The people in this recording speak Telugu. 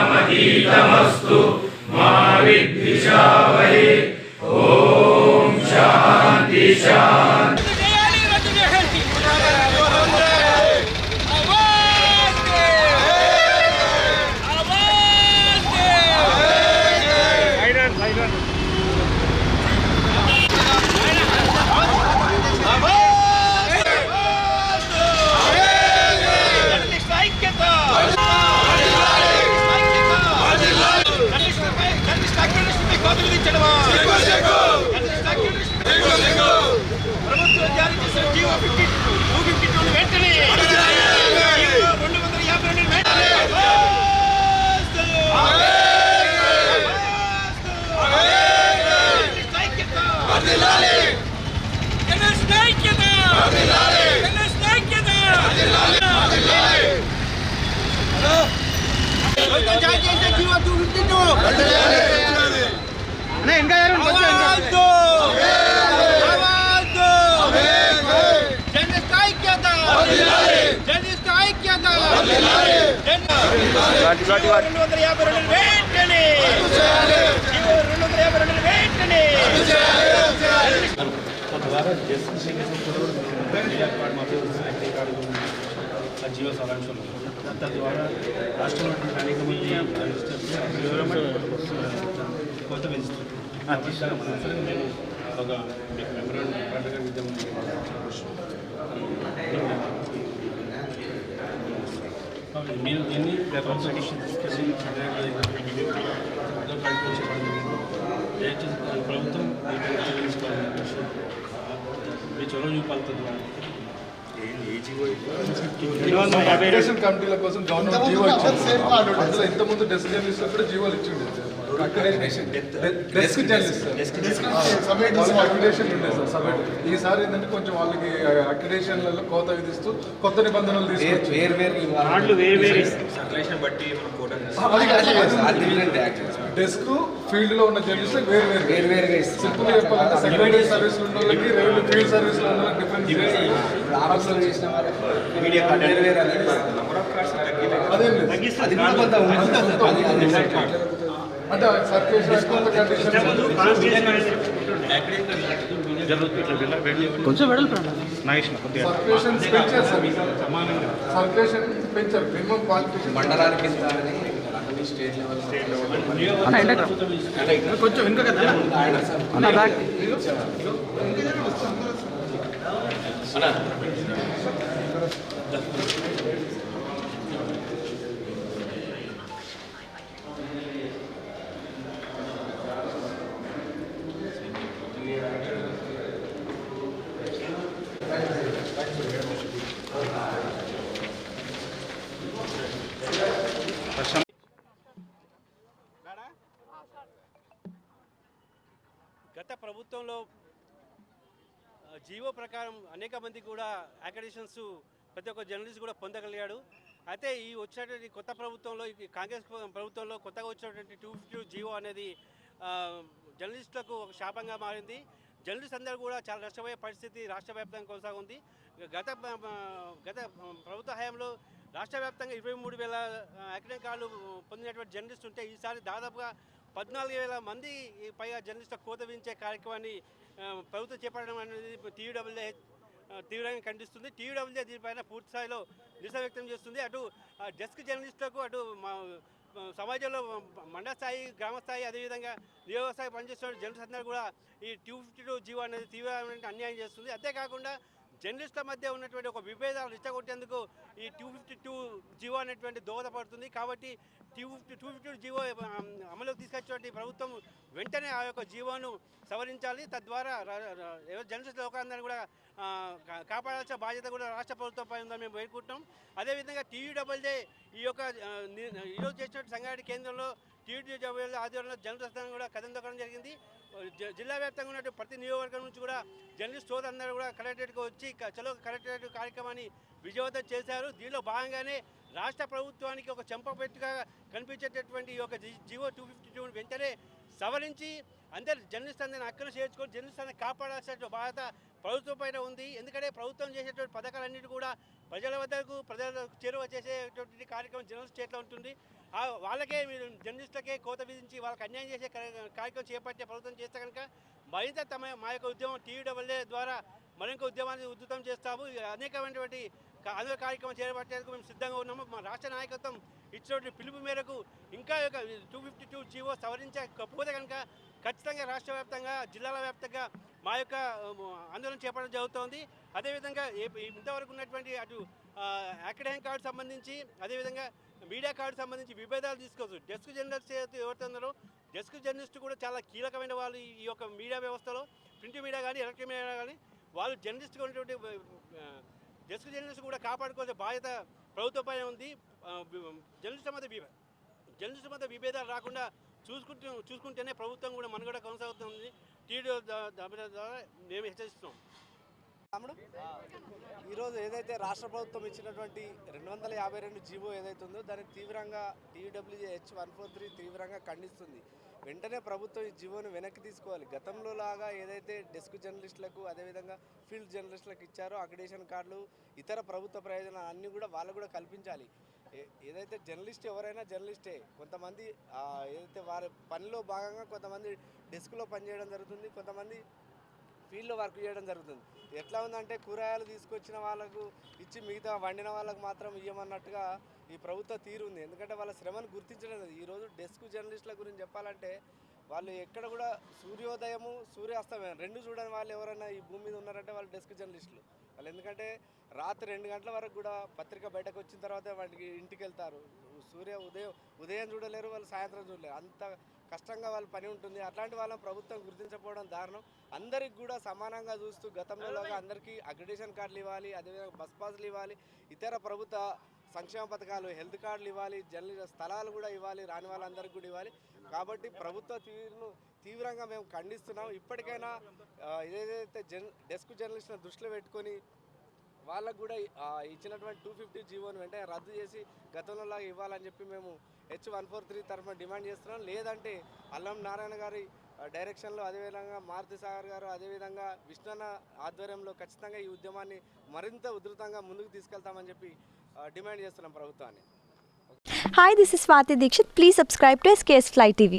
तेजस्विनावधीतमस्तु मा विद्विषावहै। ओम शांति शांति। జీవో సారాంశంలో తద్వారా రాష్ట్రంలో అనేక మంది కొత్త పెంచుతుంది మేము ఒక మెమోరాండం పండుగ విద్యను మీరు ఎన్ని పిటిషన్ తీసుకెళ్ళి ప్రభుత్వం మీ చొరవ చూపాలి తద్వారా కమిటీల కోసం గవర్నమెంట్ జీవో ఇచ్చింది. అందులో ఇంతకుముందు డెస్క్ జర్నలిస్ట్ కూడా జీవోలు ఇచ్చింది. అక్రిడేషన్ ఉండే సార్ సపరేట్. ఈసారి ఏంటంటే కొంచెం వాళ్ళకి అక్రిడేషన్లలో కోత విధిస్తూ కొత్త నిబంధనలు తీసుకొచ్చి డెస్క్ ఫీల్డ్ లో ఉన్న జర్నలిస్ట్ వేరువేరుగా సింపుల్ చెప్పాలంటే సెక్యూరిటీ సర్వీస్ ఉన్న వాళ్ళకి రెవెన్యూ ఫీల్డ్ సర్వీస్ లో ఉన్న డిఫరెంట్ అంటే సర్క్యులేషన్ పెంచారు మినిమం క్వాలిఫికేషన్ మండలానికి స్టేట్ లెవెల్ కొంచెం ఇంకా కదా గత ప్రభుత్వంలో జీవో ప్రకారం అనేక మంది కూడా అక్రిడిటేషన్స్ ప్రతి ఒక్క జర్నలిస్ట్ కూడా పొందగలిగాడు. అయితే ఈ వచ్చినటువంటి కొత్త ప్రభుత్వంలో కాంగ్రెస్ ప్రభుత్వంలో కొత్తగా వచ్చినటువంటి 252 జీవో అనేది జర్నలిస్టులకు ఒక శాపంగా మారింది. జర్నలిస్ట్ అందరూ కూడా చాలా నష్టపోయే పరిస్థితి రాష్ట్ర వ్యాప్తంగా కొనసాగుంది. గత ప్రభుత్వ హయాంలో రాష్ట్ర వ్యాప్తంగా 23,000 అక్రిడేషన్ కార్డులు పొందినటువంటి జర్నలిస్ట్ ఉంటే ఈసారి దాదాపుగా 14,000 మంది పైగా జర్నలిస్టులకు కోత విధించే కార్యక్రమాన్ని ప్రభుత్వం చేపట్టడం అనేది టీయూడబ్ల్యూఏ తీవ్రంగా ఖండిస్తుంది. టీయూడబ్ల్యూఏ దీనిపైన పూర్తి స్థాయిలో నిరసన వ్యక్తం చేస్తుంది. అటు డెస్క్ జర్నలిస్టులకు, అటు సమాజంలో మండల స్థాయి, గ్రామ స్థాయి, అదేవిధంగా నియోజక స్థాయి పనిచేస్తున్న జర్నలిస్ట్ అందరూ కూడా ఈ 252 జీవో అనేది తీవ్రమైన అన్యాయం చేస్తుంది. అంతేకాకుండా జర్నలిస్టుల మధ్య ఉన్నటువంటి ఒక విభేదాలు రెచ్చగొట్టేందుకు ఈ 252 జీవో అనేటువంటి దోహదపడుతుంది. కాబట్టి 252 జీవో అమలులోకి తీసుకొచ్చినటువంటి ప్రభుత్వం వెంటనే ఆ యొక్క జీవోను సవరించాలి. తద్వారా జర్నలిస్ట్ లోకాలందరినీ కూడా కాపాడాల్సిన బాధ్యత కూడా రాష్ట్ర ప్రభుత్వంపై ఉందని మేము వేడుకుంటున్నాం. అదేవిధంగా టీయూడబ్ల్యూజే ఈ యొక్క ఈరోజు చేసినటువంటి సంగారెడ్డి కేంద్రంలో టీయూడబ్ల్యూజే ఆధ్వర్యంలో జర్నలిస్ట్ కూడా కథం దొక్కడం జరిగింది. జిల్లా వ్యాప్తంగా ఉన్న ప్రతి నియోజకవర్గం నుంచి కూడా జర్నలిస్ట్ సోదరులందరూ కూడా కలెక్టరేట్కి వచ్చి చలో కలెక్టరేట్ కార్యక్రమాన్ని విజయవంతం చేశారు. దీనిలో భాగంగానే రాష్ట్ర ప్రభుత్వానికి ఒక చెంపపెట్టుగా కనిపించేటటువంటి ఈ యొక్క జీవో 252 వెంటనే సవరించి అందరు జర్నలిస్ట్ అందరిని హక్కులు చేర్చుకొని జర్నలిస్ట్ అందరిని కాపాడాల్సిన బాధ్యత ప్రభుత్వం పైన ఉంది. ఎందుకంటే ప్రభుత్వం చేసేటువంటి పథకాలన్నిటి కూడా ప్రజల వద్దకు ప్రజలకు చేరువ చేసేటువంటి కార్యక్రమం జర్నలిస్ట్ చేతిలో ఉంటుంది. వాళ్ళకే మీరు జర్నలిస్టులకే కోత విధించి వాళ్ళకి అన్యాయం చేసే కార్యక్రమం చేపట్టే ప్రభుత్వం చేస్తే కనుక మరింత మా యొక్క ఉద్యమం TUAA ద్వారా మరింత ఉద్యమాన్ని ఉధృతం చేస్తాము. అనేకమైనటువంటి అదే కార్యక్రమం చేపట్టేందుకు మేము సిద్ధంగా ఉన్నాము. మా రాష్ట్ర నాయకత్వం ఇచ్చినటువంటి పిలుపు మేరకు ఇంకా 252 జీవో సవరించకపోతే కనుక ఖచ్చితంగా రాష్ట్ర వ్యాప్తంగా జిల్లాల వ్యాప్తంగా మా యొక్క ఆందోళన చేపట్టడం జరుగుతోంది. అదేవిధంగా ఇంతవరకు ఉన్నటువంటి అటు అకాడమిక్ కార్డు సంబంధించి అదేవిధంగా మీడియా కార్డు సంబంధించి విభేదాలు తీసుకోవచ్చు. డెస్క్ జర్నలిస్ట్ ఎవరైతే ఉన్నారో డెస్క్ జర్నలిస్ట్ కూడా చాలా కీలకమైన వాళ్ళు ఈ యొక్క మీడియా వ్యవస్థలో, ప్రింట్ మీడియా కానీ ఎలక్ట్రానిక్ మీడియా కానీ వాళ్ళు జర్నలిస్ట్గా ఉన్నటువంటి డెస్క్ జర్నలిస్ట్ కూడా కాపాడుకోవాల్సిన బాధ్యత ప్రభుత్వంపైన ఉంది. జర్నలిస్టుల మధ్య విభేదాలు రాకుండా చూసుకుంటేనే ప్రభుత్వం కూడా మనుగడ కొనసాగుతుంది. ద్వారా మేము హెచ్చరిస్తున్నాం. తమ్ముడు, ఈరోజు ఏదైతే రాష్ట్ర ప్రభుత్వం ఇచ్చినటువంటి 252 జీవో ఏదైతే ఉందో దాన్ని తీవ్రంగా TUAH-143 తీవ్రంగా ఖండిస్తుంది. వెంటనే ప్రభుత్వం ఈ జీవోను వెనక్కి తీసుకోవాలి. గతంలో లాగా ఏదైతే డెస్క్ జర్నలిస్టులకు అదేవిధంగా ఫీల్డ్ జర్నలిస్టులకు ఇచ్చారో అక్రిడిటేషన్ కార్డులు ఇతర ప్రభుత్వ ప్రయోజనాలు అన్నీ కూడా వాళ్ళకు కూడా కల్పించాలి. ఏదైతే జర్నలిస్ట్ ఎవరైనా జర్నలిస్టే. కొంతమంది ఏదైతే వారి పనిలో భాగంగా కొంతమంది డెస్క్లో పనిచేయడం జరుగుతుంది, కొంతమంది ఫీల్డ్లో వర్క్ చేయడం జరుగుతుంది. ఎట్లా ఉందంటే కూరగాయలు తీసుకొచ్చిన వాళ్ళకు ఇచ్చి మిగతా వండిన వాళ్ళకు మాత్రం ఇవ్వమన్నట్టుగా ఈ ప్రభుత్వ తీరు ఉంది. ఎందుకంటే వాళ్ళ శ్రమను గుర్తించడం లేదు. ఈరోజు డెస్క్ జర్నలిస్టుల గురించి చెప్పాలంటే వాళ్ళు ఎక్కడ కూడా సూర్యోదయము సూర్యాస్తమయం రెండు చూడని వాళ్ళు ఎవరైనా ఈ భూమి మీద ఉన్నారంటే వాళ్ళు డెస్క్ జర్నలిస్టులు. వాళ్ళు ఎందుకంటే రాత్రి 2 గంటల వరకు కూడా పత్రిక బయటకు వచ్చిన తర్వాత వాటికి ఇంటికి వెళ్తారు. ఉదయం చూడలేరు, వాళ్ళు సాయంత్రం చూడలేరు. అంత కష్టంగా వాళ్ళ పని ఉంటుంది. అట్లాంటి వాళ్ళని ప్రభుత్వం గుర్తించకపోవడం దారుణం. అందరికి కూడా సమానంగా చూస్తూ గతంలోలాగా అందరికీ అక్రిడిటేషన్ కార్డులు ఇవ్వాలి, అదేవిధంగా బస్ పాస్లు ఇవ్వాలి, ఇతర ప్రభుత్వ సంక్షేమ పథకాలు హెల్త్ కార్డులు ఇవ్వాలి, స్థలాలు కూడా ఇవ్వాలి, రాని వాళ్ళందరికీ కూడా ఇవ్వాలి. కాబట్టి ప్రభుత్వ తీరును తీవ్రంగా మేము ఖండిస్తున్నాం. ఇప్పటికైనా ఏదైతే డెస్క్ జర్నలిస్టులను దృష్టిలో పెట్టుకొని వాళ్ళకు కూడా ఇచ్చినటువంటి 250 జీవోను వెంటనే రద్దు చేసి గతంలోలాగా ఇవ్వాలని చెప్పి మేము H-143 తరఫున డిమాండ్ చేస్తున్నాం. లేదంటే అల్లం నారాయణ గారి డైరెక్షన్లో అదేవిధంగా మారుతి సాగర్ గారు అదేవిధంగా విష్ణన్న ఆధ్వర్యంలో ఖచ్చితంగా ఈ ఉద్యమాన్ని మరింత ఉధృతంగా ముందుకు తీసుకెళ్తామని చెప్పి డిమాండ్ చేస్తున్నాం ప్రభుత్వాన్ని. Hi, this is Swati Dikshit. Please subscribe to SKS Fly TV.